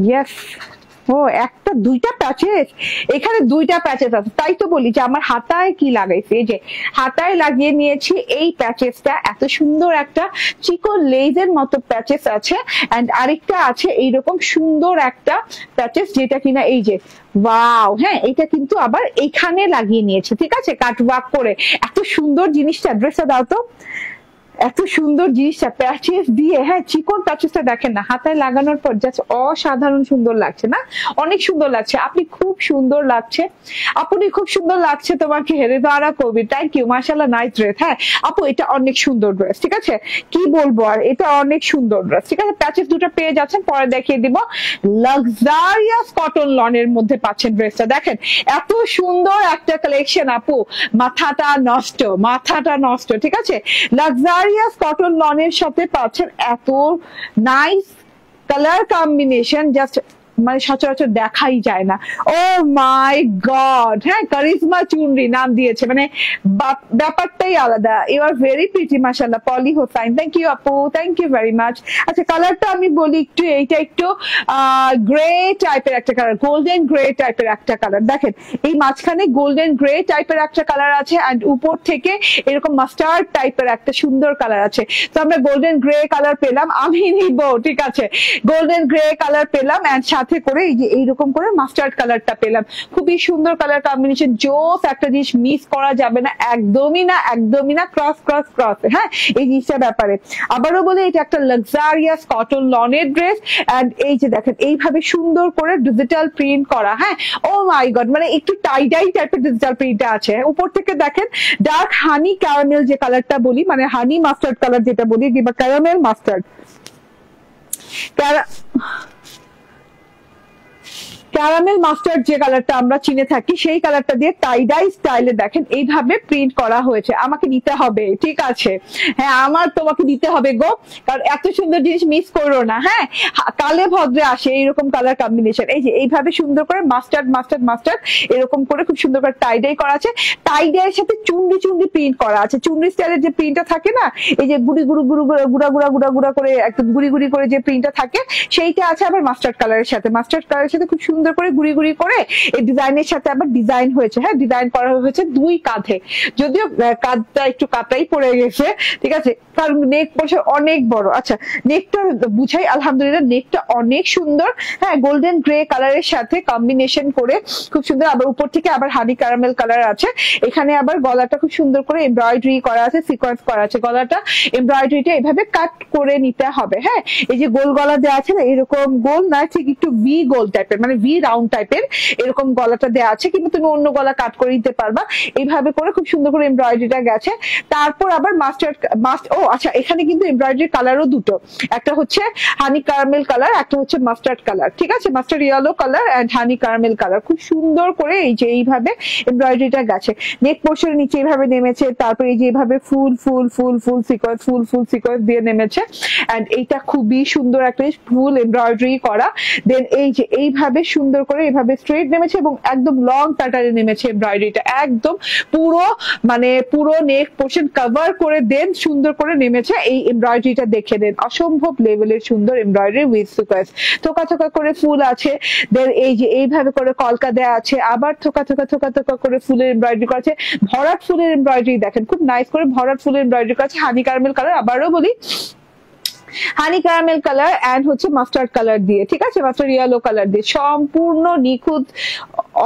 ইয়েস, ও একটা দুইটা প্যাচেস, এখানে দুইটা প্যাচেস আছে। তাই তো বলি যে আমার হাতায় কি লাগাইছে, এই যে হাতায় লাগিয়ে নিয়েছি এই প্যাচেসটা। এত সুন্দর একটা চিকো লেজের মতো প্যাচেস আছে। এন্ড আরেকটা আছে এইরকম সুন্দর একটা প্যাচেস, যেটা কিনা এই যে ওয়াও, হ্যাঁ এটা কিন্তু আবার এখানে লাগিয়ে নিয়েছি, ঠিক আছে, কাট ওয়ার্ক করে। এত সুন্দর জিনিসটা, ড্রেসটা দাও তো। এত সুন্দর জিনিসটা প্যাচেস দিয়ে, হ্যাঁ চিকন প্যাচেসটা দেখেন না, হাতায় লাগানোর পর জাস্ট অসাধারণ সুন্দর লাগছে না? অনেক সুন্দর লাগছে। আপনি খুব সুন্দর লাগছে, আপনি খুব সুন্দর লাগছে তোমাকে। হেরেদারা কবি, থ্যাংক ইউ, মাশাআল্লাহ, নাইস ড্রেস। হ্যাঁ আপু, এটা অনেক সুন্দর ড্রেস, ঠিক আছে, কি বলবো আর, এটা অনেক সুন্দর ড্রেস, ঠিক আছে। প্যাচেস দুটো পেয়ে যাচ্ছেন, পরে দেখিয়ে দিব। লাক্সারিয়াস কটন লনের মধ্যে পাচ্ছেন ড্রেসটা। দেখেন এত সুন্দর একটা কালেকশন আপু, মাথাটা নষ্ট, মাথাটা নষ্ট, ঠিক আছে। লাক্সারি কটন লনের সাথে পাচ্ছেন এত নাইস কালার কম্বিনেশন, জাস্ট মানে সচরাচর দেখাই যায় না। ও মাই গড, হ্যাঁ কারিজমা চুনরি নাম দিয়েছে, মানে ব্যাপারটাই আলাদা। ইউ আর ভেরি প্রিটি, মাশাআল্লাহ। পলি হোসাইন, থ্যাংক ইউ আপু, থ্যাংক ইউ ভেরি মাচ। আচ্ছা, কালারটা আমি বলি একটু, এইটা একটু গ্রে টাইপের একটা কালার, গোল্ডেন গ্রে টাইপের একটা কালার। দেখেন এই মাঝখানে গোল্ডেন গ্রে টাইপের একটা কালার আছে, এন্ড উপর থেকে এরকম মাস্টার্ড টাইপের একটা সুন্দর কালার আছে। তো আমরা গোল্ডেন গ্রে কালার পেলাম, আমি নিব, ঠিক আছে, গোল্ডেন গ্রে কালার পেলাম, এন্ড সাথে করে এই যে এইরকম করে মাস্টার্ড কালারটা পেলাম। খুবই সুন্দর কালার কম্বিনেশন, জোস একটা জিনিস, মিস করা যাবে না, একদমই না, একদমই না। ক্রস ক্রস ক্রস, হ্যাঁ এই জিনিসটার ব্যাপারে আবারও বলে, এটা একটা লাক্সারিয়াস কটন লনের ড্রেস। এন্ড এই যে দেখেন এইভাবে সুন্দর করে ডিজিটাল প্রিন্ট করা, হ্যাঁ ও মাই গড, মানে একটু টাইডাই টাইপের ডিজিটাল প্রিন্ট আছে। উপর থেকে দেখেন ডার্ক হানি ক্যারামেল যে কালারটা বলি, মানে হানি মাস্টার্ড কালার যেটা বলি, কিংবা ক্যারামেল মাস্টার্ড, ক্যারামেল মাস্টার্ড যে কালারটা আমরা চিনে থাকি, সেই কালারটা দিয়ে টাইডাই স্টাইলে দেখেন এইভাবে প্রিন্ট করা হয়েছে। আমাকে নিতে হবে, ঠিক আছে, হ্যাঁ আমার তোমাকে নিতে হবে গো, কারণ এত সুন্দর জিনিস মিস করো না। হ্যাঁ কালে ভদ্রে আসে এইরকম কালার কম্বিনেশন। এই যে এইভাবে সুন্দর করে মাস্টার্ড মাস্টার্ড মাস্টার্ড এরকম করে খুব সুন্দর করে টাইডাই করা আছে। টাইডাইয়ের সাথে চুন্ডি চুন্ডি প্রিন্ট করা আছে। চুন্ডি স্টাইলের যে প্রিন্টটা থাকে না, এই যে গুড়ি গুড়ি গুড়ি গুড়া গুড়া গুড়া গুড়া করে একদম গুড়ি গুড়ি করে যে প্রিন্টটা থাকে, সেইটা আছে আবার মাস্টার্ড কালারের সাথে। মাস্টার্ড কালারের সাথে খুব সুন্দর করে গুড়ি গুড়ি করে এই ডিজাইনের সাথে আবার ডিজাইন হয়েছে। হ্যাঁ ডিজাইন করা হয়েছে দুই কাঁধে, যদিও কাঁধটা একটু কাটাই পড়ে গেছে, ঠিক আছে, কারণ নেক পোর্শন অনেক বড়। আচ্ছা নেকটা বুঝাই, আলহামদুলিল্লাহ নেকটা অনেক সুন্দর। হ্যাঁ গোল্ডেন গ্রে কালারের সাথে কম্বিনেশন করে খুব সুন্দর। আবার উপর থেকে আবার হানি ক্যারামেল কালার আছে। এখানে আবার গলাটা খুব সুন্দর করে এমব্রয়ডারি করা আছে, সিকোয়েন্স করা আছে। গলাটা এমব্রয়ডারিটা এভাবে কাট করে নিতে হবে। হ্যাঁ এই যে গোল গলা দেওয়া আছে না, এরকম গোল না, ঠিক একটু ভি গোল টাইপের, মানে ভি রাউন্ড টাইপের এরকম গলাটা দেওয়া আছে, কিন্তু তুমি অন্য গলা কাট করে দিতে পারবা। এইভাবে করে খুব সুন্দর করে এমব্রয়ডারিটা গেছে। তারপর আবার আচ্ছা এখানে কিন্তু এমব্রয়ডারি কালারও দুটো, একটা হচ্ছে হানি ক্যারামেল কালার, একটা হচ্ছে মাস্টার্ড কালার, ঠিক আছে, mustard yellow colour and honey caramel colour. খুব সুন্দর করে এই যে এইভাবে এমব্রয়ডারিটা গেছে। নেক পোর্শনের নিচে এইভাবে নেমেছে, তারপর এই যে এইভাবে ফুল ফুল ফুল ফুল সিকোয়েন্স, ফুল ফুল সিকোয়েন্স দিয়ে নেমেছে। এন্ড এইটা খুবই সুন্দর একটা ফুল এমব্রয়ডারি করা। দেন এই যে এইভাবে সুন্দর করে এইভাবে স্ট্রেট নেমেছে এবং একদম লং প্যাটার্নে নেমেছে এমব্রয়ডারিটা, একদম পুরো মানে পুরো নেক পোর্শন কভার করে দেন সুন্দর করে নেমেছে। এই এমব্রয়ডারিটা দেখে দেন, অসম্ভব লেভেলের সুন্দর এমব্রয়ডারি উইথ সিকোয়েন্স। থোকা থোকা করে ফুল আছে, দেন এই যে এইভাবে করে কলকা দেয়া আছে, আবার থোকা থোকা থোকা থোকা করে ফুলের এমব্রয়ডারি করা আছে। ভরাট ফুলের এমব্রয়ডারি দেখেন, খুব নাইস করে ভরাট ফুলের এমব্রয়ডারি করা আছে। হানি ক্যারামেল কালার, আবারও বলি হানি ক্যারামেল কালার এন্ড হচ্ছে মাস্টার্ড কালার দিয়ে, ঠিক আছে, মাস্টার্ড ইয়েলো কালার দিয়ে সম্পূর্ণ নিখুঁত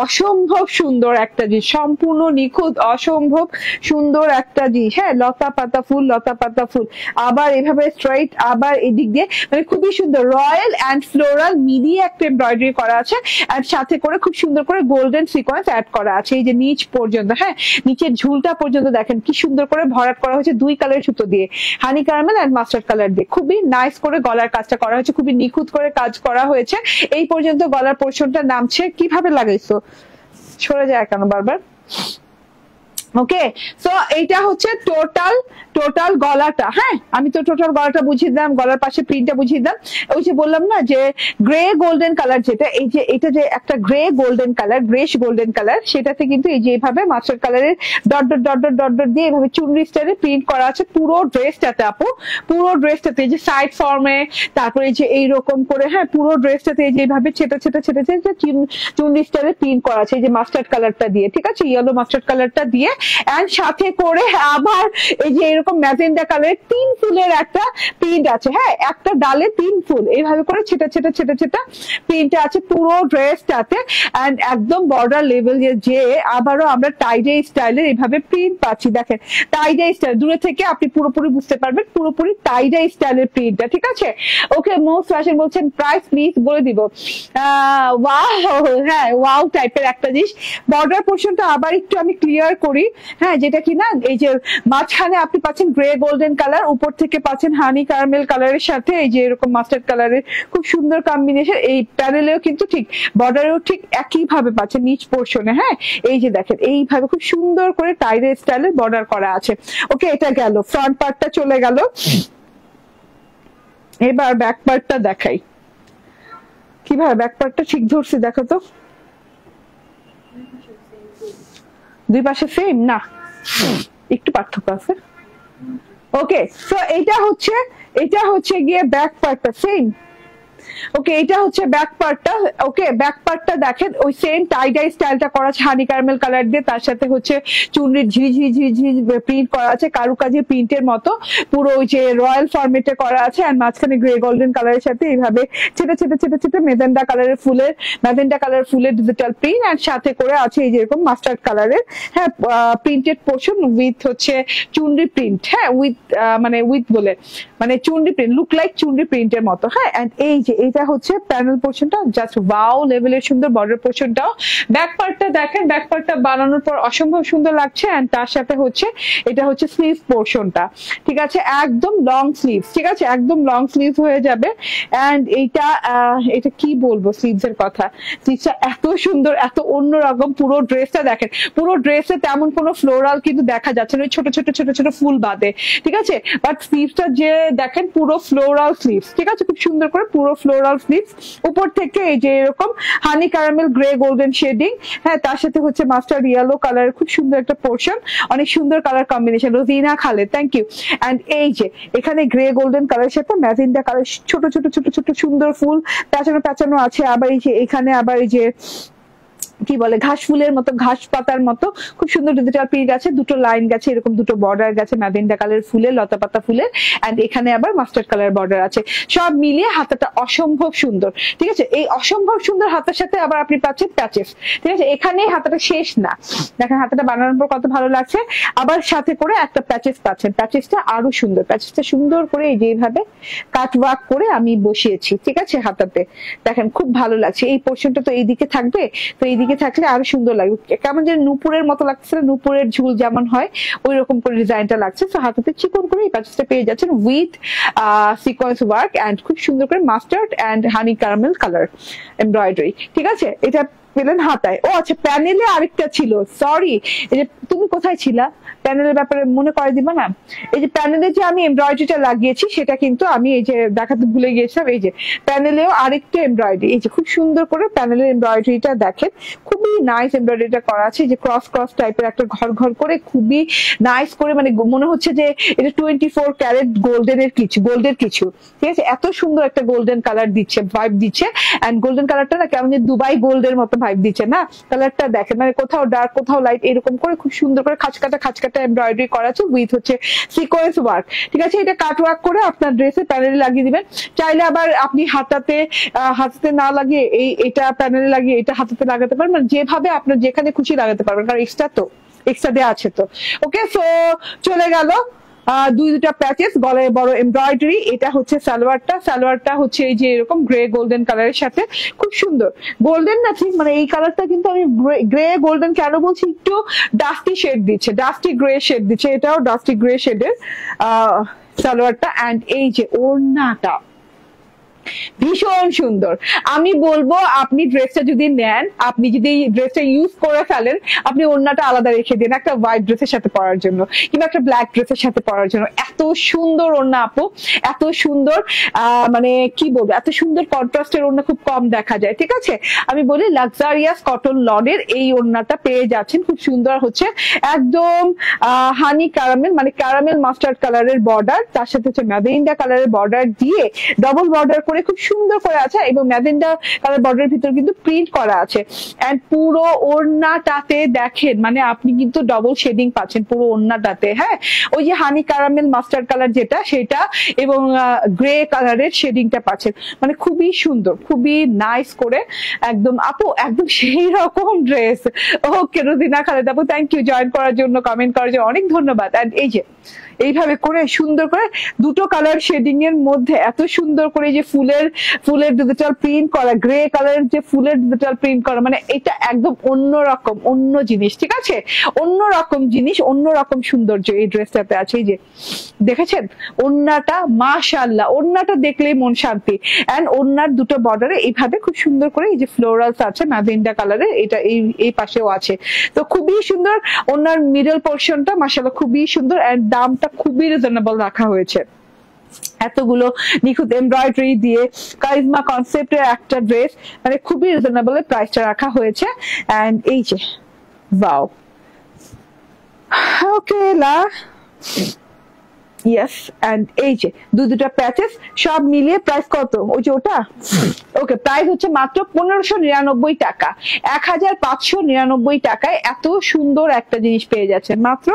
অসম্ভব সুন্দর একটা জিনিস, সম্পূর্ণ নিখুঁত অসম্ভব সুন্দর একটা জিনিস। হ্যাঁ লতা পাতা ফুল, লতা পাতা ফুল, আবার এভাবে স্ট্রাইট, আবার এদিক দিয়ে মানে খুবই সুন্দর রয়্যাল এন্ড ফ্লোরাল মিলিয়ে একটা এমব্রয়ডারি করা আছে। এন্ড সাথে করে খুব সুন্দর করে গোল্ডেন সিকোয়েন্স অ্যাড করা আছে এই যে নিচ পর্যন্ত। হ্যাঁ নিচের ঝুলটা পর্যন্ত দেখেন কি সুন্দর করে ভরাট করা হয়েছে দুই কালারের সুতো দিয়ে, হানি ক্যারামেল এন্ড মাস্টার্ড কালার দিয়ে। খুবই খুবই নাইস করে গলার কাজটা করা হয়েছে, খুবই নিখুঁত করে কাজ করা হয়েছে। এই পর্যন্ত গলার পোর্শনটা নামছে। কিভাবে লাগাইছো, সরে যায় কেন বারবার? ওকে, সো এইটা হচ্ছে টোটাল গলাটা। হ্যাঁ, আমি তো টোটাল গলাটা বুঝিয়ে দিলাম, গলার পাশে প্রিন্টটা বুঝিয়ে দিলাম। ওই যে বললাম না যে গ্রে গোল্ডেন কালার, যেটা এই যে এটা যে একটা grey golden colour, greyish golden colour, সেটাতে কিন্তু এই যে এইভাবে মাস্টার্ড কালারের dot dot dot dot dot dot দিয়ে এইভাবে চুনরি স্টাইলে প্রিন্ট করা আছে পুরো ড্রেসটাতে আপু, পুরো ড্রেসটাতে। এই যে সাইড ফর্মে, তারপরে এই যে এইরকম করে, হ্যাঁ পুরো ড্রেসটাতে এই যে এইভাবে ছেটা ছেটা ছেটা ছেটা চুনরি স্টাইলে প্রিন্ট করা আছে এই যে মাস্টার্ড কালারটা দিয়ে, ঠিক আছে, ইয়েলো মাস্টার্ড কালারটা দিয়ে। এন্ড সাথে করে আবার এই যে এরকম ম্যাজেন্ডা কালারের 3 ফুলের একটা প্রিন্ট আছে। হ্যাঁ, একটা ডালে 3 ফুল এইভাবে করে ছেটা ছেটা ছেটা ছেটা প্রিন্টটা আছে পুরো ড্রেসটাতে। এন্ড একদম বর্ডার লেভেল যে আবারও আমরা টাইডাই স্টাইলের এইভাবে প্রিন্ট পাচ্ছি। দেখেন টাইডাই স্টাইল, দূরে থেকে আপনি পুরোপুরি বুঝতে পারবেন পুরোপুরি টাইডাই স্টাইলের প্রিন্টটা, ঠিক আছে। ওকে, মোস্ট ফ্যাশন বলছেন, প্রাইস প্লিজ বলে দিব। ওয়াও, হ্যাঁ ওয়াও টাইপের একটা জিনিস। বর্ডার পোর্শনটা আবার একটু আমি ক্লিয়ার করি। হ্যাঁ, যেটা কিনা এই যে মাঝখানে আপনি পাচ্ছেন গ্রে গোল্ডেন কালার, উপর থেকে পাচ্ছেন হানি ক্যারামেল কালারের সাথে এই যে এরকম মাস্টার্ড কালারের খুব সুন্দর কম্বিনেশন। এই প্যানেলেও কিন্তু ঠিক বর্ডারেও ঠিক একই ভাবে পাচ্ছেন নিচ পোর্শনে। হ্যাঁ, এই যে দেখেন এইভাবে খুব সুন্দর করে টাইডে স্টাইলের বর্ডার করা আছে। ওকে, এটা গেল, ফ্রন্ট পার্টটা চলে গেল। এবার ব্যাক পার্টটা দেখাই। কিভাবে ব্যাক পার্টটা ঠিক ধরছি দেখো তো, দুই পাশে সেম না, একটু পার্থক্য আছে। ওকে, সো এটা হচ্ছে গিয়ে ব্যাক পার্টটা সেম। ওকে, এটা হচ্ছে ব্যাক পার্টটা। ওকে, ব্যাক পার্টটা দেখেন ওই সেম টাইডাই স্টাইলটা করা আছে হানি ক্যারামেল কালার দিয়ে, তার সাথে হচ্ছে চুনরির ঝিরি ঝিরি প্রিন্ট করা আছে কারুকাজি প্রিন্টের মতো, পুরো ওই যে রয়্যাল ফরম্যাটে করা আছে। আর মাঝখানে গ্রে গোল্ডেন কালারের সাথে এইভাবে ছেটে ছেটে ছেটে ছেটে ম্যাজেন্ডা কালারের ফুলের ডিজিটাল প্রিন্ট। আর সাথে করে আছে এই যেরকম মাস্টার্ড কালারের, হ্যাঁ প্রিন্টেড পোর্শন উইথ হচ্ছে চুনরি প্রিন্ট। হ্যাঁ, উইথ বলে মানে চুনরি প্রিন্ট, লুক লাইক চুনরি প্রিন্টের মতো। হ্যাঁ, এন্ড এই যে এটা হচ্ছে প্যানেল পোর্শনটা, জাস্ট ওয়াও লেভেলের সুন্দর। বর্ডার পোর্শনটাও, ব্যাক পার্টটা দেখেন, ব্যাক পার্টটা বানানোর পর অসম্ভব সুন্দর লাগছে। এন্ড তার সাথে হচ্ছে এটা হচ্ছে স্লিভ পোর্শনটা, ঠিক আছে, একদম লং স্লিভ, ঠিক আছে, একদম লং স্লিভ হয়ে যাবে। এন্ড এটা কি বলবো স্লিভস এর কথা, স্লিভসটা এত সুন্দর, এত অন্যরকম। পুরো ড্রেসটা দেখেন, পুরো ড্রেসে তেমন কোনো ফ্লোরাল কিন্তু দেখা যাচ্ছে না, ছোট ছোট ছোট ছোট ফুল বাদে, ঠিক আছে। বাট স্লিভসটা যে দেখেন পুরো ফ্লোরাল স্লিভস, ঠিক আছে, খুব সুন্দর করে পুরো ফ্লোরাল স্লিভস। উপর থেকে এই যে এরকম হানি ক্যারামেল গ্রে গোল্ডেন শেডিং, হ্যাঁ তার সাথে হচ্ছে মাস্টার্ড ইয়েলো কালার, খুব সুন্দর একটা পোর্শন, অনেক সুন্দর colour combination. Rozina Khaled, thank you. And এই যে এখানে গ্রে গোল্ডেন কালারের সাথে ম্যাজেন্ডা কালার, ছোট ছোট ছোট ছোট সুন্দর ফুল প্যাচানো প্যাচানো আছে। আবার এই যে এখানে আবার এই যে কি বলে ঘাস ফুলের মতো, ঘাস পাতার মতো খুব সুন্দর ডিজিটাল প্রিন্ট আছে। দুটো লাইন গেছে, এরকম দুটো বর্ডার গেছে ম্যাজেন্ডা কালার ফুলের, লতা পাতা ফুলের। এন্ড এখানে আবার মাস্টার্ড কালার বর্ডার আছে। সব মিলিয়ে হাতাটা অসম্ভব সুন্দর, ঠিক আছে। এই অসম্ভব সুন্দর হাতার সাথে আবার আপনি পাচ্ছেন প্যাচেস, ঠিক আছে। এখানে হাতাটা শেষ না, দেখেন হাতাটা বানানোর পর কত ভালো লাগছে। আবার সাথে করে একটা প্যাচেস পাচ্ছেন, প্যাচেসটা আরো সুন্দর। প্যাচেসটা সুন্দর করে এই যে এইভাবে কাট ওয়ার্ক করে আমি বসিয়েছি, ঠিক আছে, হাতাতে দেখেন খুব ভালো লাগছে। এই পোর্শনটা তো এইদিকে থাকবে, তো এইদিকে থাকলে আরো সুন্দর লাগবে। কেমন যেন নূপুরের মতো লাগছে, নূপুরের ঝুল যেমন হয় ওই রকম করে ডিজাইনটা লাগছে। তো হাতাতে চিকন করে এই প্যাচেসটা পেয়ে যাচ্ছেন উইথ সিকোয়েন্স ওয়ার্ক এন্ড খুব সুন্দর করে mustard and honey caramel colour embroidery, ঠিক আছে। এটা পেলেন হাতায়। ও আচ্ছা, প্যানেলে আরেকটা ছিল, সরি, এই যে তুমি কোথায় ছিলা, প্যানেলের ব্যাপারে মনে করে দিবা না। এই যে প্যানেলে যে আমি এমব্রয়ডারিটা লাগিয়েছি সেটা কিন্তু আমি এই যে দেখাতে ভুলে গিয়েছিলাম। এই যে প্যানেলেও আরেকটা এমব্রয়ডারি, এই যে খুব সুন্দর করে প্যানেলের এমব্রয়ডারিটা দেখেন, খুবই নাইস এমব্রয়ডারিটা করা আছে। যে ক্রস ক্রস টাইপের একটা ঘর ঘর করে খুবই নাইস করে, মানে মনে হচ্ছে যে এটা 24 ক্যারেট গোল্ডেনের কিছু, গোল্ডের কিছু, ঠিক আছে। এত সুন্দর একটা গোল্ডেন কালার দিচ্ছে, ভাইব দিচ্ছে। এন্ড গোল্ডেন কালারটা না কেমন যে দুবাই গোল্ডের মতো ভাইব দিচ্ছে না, কালারটা দেখেন, মানে কোথাও ডার্ক কোথাও লাইট, এরকম করে খুব সুন্দর করে খাঁচকাটা এমব্রয়ডারি করা আছে উইথ হচ্ছে সিকোয়েন্স ওয়ার্ক, ঠিক আছে। এটা কাট ওয়ার্ক করে আপনার ড্রেসে প্যানেলে লাগিয়ে দিবেন। চাইলে আবার আপনি হাতাতে না লাগিয়ে এটা প্যানেলে লাগিয়ে এটা হাতাতে লাগাতে পারেন, মানে যেভাবে আপনার যেখানে খুশি লাগাতে পারবেন, কারণ এক্সট্রা দেওয়া আছে তো। ওকে, সো চলে গেল দুইটা প্যাচেস, গলায় বড় এমব্রয়ডারি। এটা হচ্ছে সালোয়ারটা হচ্ছে এই যে এরকম গ্রে গোল্ডেন কালারের সাথে, খুব সুন্দর। গোল্ডেন না ঠিক, মানে এই কালারটা কিন্তু আমি গ্রে গোল্ডেন কেন বলছি, একটু ডাস্টি শেড দিচ্ছে, ডাস্টি গ্রে শেড দিচ্ছে, এটাও ডাস্টি গ্রে শেডের সালোয়ারটা। অ্যান্ড এই যে ওড়নাটা ভীষণ সুন্দর। আমি বলবো আপনি ড্রেসটা যদি নেন, আপনি যদি ড্রেসটা ইউজ করে ফেলেন, আপনি ওড়নাটা আলাদা রেখে দিন একটা হোয়াইট ড্রেসের সাথে পরার জন্য কিংবা একটা ব্ল্যাক ড্রেসের সাথে পরার জন্য। এত সুন্দর ওড়না আপু, এত সুন্দর, মানে কি বলবো, এত সুন্দর কন্ট্রাস্টের ওড়না খুব কম দেখা যায়। ঠিক আছে, আমি বলি লাক্সারিয়াস কটন লনের এই ওড়নাটা পেয়ে যাচ্ছেন, খুব সুন্দর হচ্ছে, একদম হানি ক্যারামেল, মানে ক্যারামেল মাস্টার্ড কালারের বর্ডার, তার সাথে হচ্ছে ম্যাজেন্ডা কালারের বর্ডার দিয়ে ডবল বর্ডার করে খুব সুন্দর করে আছে, এবং ম্যাজেন্ডা কালার বর্ডারের ভিতর কিন্তু প্রিন্ট করা আছে। এন্ড পুরো ওড়নাটাতে দেখেন, মানে আপনি কিন্তু ডবল শেডিং পাচ্ছেন পুরো ওড়নাটাতে। হ্যাঁ, ওই যে হানি ক্যারামেল মাস্টার্ড কালার যেটা, সেটা এবং গ্রে কালারের শেডিংটা পাচ্ছেন, মানে খুবই সুন্দর, খুবই নাইস করে একদম আপু, একদম সেই রকম ড্রেস। ওকে রোজিনা খালেদ আপু, থ্যাংক ইউ জয়েন করার জন্য, কমেন্ট করার জন্য অনেক ধন্যবাদ। এন্ড এই যে এইভাবে করে সুন্দর করে দুটো কালার শেডিং এর মধ্যে এত সুন্দর করে যে ফুলের ডিজিটাল প্রিন্ট করা, গ্রে কালারের যে ফুলের ডিজিটাল প্রিন্ট করা, মানে এটা একদম অন্যরকম, অন্য জিনিস। ঠিক আছে, অন্যরকম জিনিস, অন্যরকম সৌন্দর্য এই ড্রেসটাতে আছে। এই যে দেখেছেন ওড়নাটা, মাশাআল্লাহ, ওড়নাটা দেখলেই মন শান্তি। এন্ড ওড়নার দুটো বর্ডারে এইভাবে খুব সুন্দর করে এই যে ফ্লোরালস আছে ম্যাজেন্ডা কালারের, এটা এই পাশেও আছে, তো খুবই সুন্দর। ওড়নার মিডল পোর্শনটা মাশাআল্লাহ খুবই সুন্দর, এন্ড দামটা খুবই রিজনেবল রাখা হয়েছে। এতগুলো নিখুঁত এমব্রয়ডারি দিয়ে কারিজমা কনসেপ্টের একটা ড্রেস, মানে খুবই রিজনেবল প্রাইসটা রাখা হয়েছে। এন্ড এই যে ওয়াও, ওকে লা ইয়েস। এন্ড এই যে দুটা প্যাচেস সব মিলিয়ে প্রাইস কত, ওই যে ওটা, ওকে প্রাইস হচ্ছে মাত্র 1599 টাকা, 1599 টাকায় এত সুন্দর একটা জিনিস পেয়ে যাচ্ছেন, মাত্র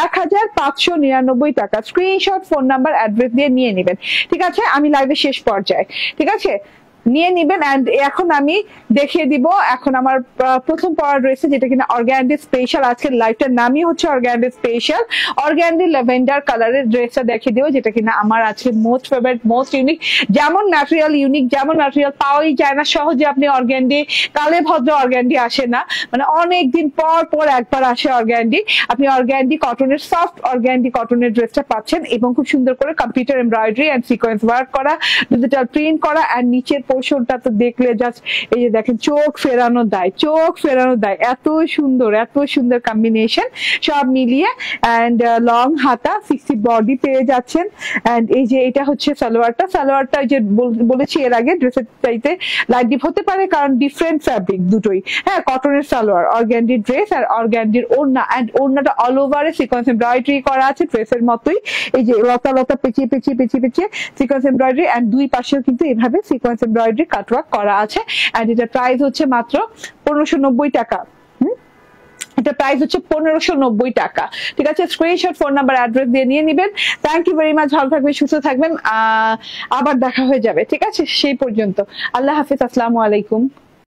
1599 টাকা। স্ক্রিনশট, ফোন নাম্বার, অ্যাড্রেস দিয়ে নিয়ে নেবেন। ঠিক আছে, আমি লাইভে শেষ পর্যায়ে, ঠিক আছে, নিয়ে নিবেন। এন্ড এখন আমি দেখিয়ে দিব এখন আমার প্রথম পরা ড্রেসে, যেটা কিনা অর্গানডি স্পেশাল, আজকের লাইভটার নামই হচ্ছে অর্গানডি স্পেশাল। অর্গানডি ল্যাভেন্ডার কালারের ড্রেসটা দেখিয়ে দিব, যেটা কিনা আমার আজকে মোস্ট ফেভারিট, মোস্ট ইউনিক। যেমন ম্যাটেরিয়াল ইউনিক, যেমন ম্যাটেরিয়াল পাওয়াই যায় না সহজে, আপনি অর্গানডি, কালে ভদ্র অর্গানডি আসে না, মানে অনেকদিন পর একবার আসে অর্গানডি। আপনি অর্গানডি কটনের, সফট অর্গানডি কটনের ড্রেসটা পাচ্ছেন, এবং খুব সুন্দর করে computer embroidery and sequence work করা, ডিজিটাল প্রিন্ট করা। এন্ড নিচের পোর্শনটা তো দেখলে জাস্ট এই যে দেখেন, চোখ ফেরানো দায়, চোখ ফেরানো দায়, এত সুন্দর, এত সুন্দর কম্বিনেশন সব মিলিয়ে। এন্ড লং হাতা, 60 বডি পেয়ে যাচ্ছেন। এন্ড এই যে এটা হচ্ছে সালোয়ারটা যে বলেছি এর আগে, ড্রেসের চাইতে লাইট ডিপ হতে পারে কারণ ডিফারেন্ট ফ্যাব্রিক দুটোই। হ্যাঁ, কটনের সালোয়ার, অর্গানডির ড্রেস, আর অর্গানডির ওড়না। এন্ড ওড়নাটা অল ওভারে সিকোয়েন্স এমব্রয়ডারি করা আছে ড্রেসের মতোই, এই যে লতা পেঁচিয়ে সিকোয়েন্স এমব্রয়ডারি। এন্ড দুই পাশেও কিন্তু এভাবে সিকোয়েন্স এমব্রয়ডারি কাটওয়ার্ক করা আছে। এন্ড এটা প্রাইস হচ্ছে মাত্র 1590 টাকা। এটা প্রাইস হচ্ছে 1590 টাকা। ঠিক আছে, স্ক্রিনশট, ফোন নাম্বার, অ্যাড্রেস দিয়ে নিয়ে নিবেন। থ্যাংক ইউ ভেরি মাচ, ভালো থাকবেন, সুস্থ থাকবেন, আবার দেখা হয়ে যাবে। ঠিক আছে, সেই পর্যন্ত আল্লাহ হাফিজ, আসসালামু আলাইকুম।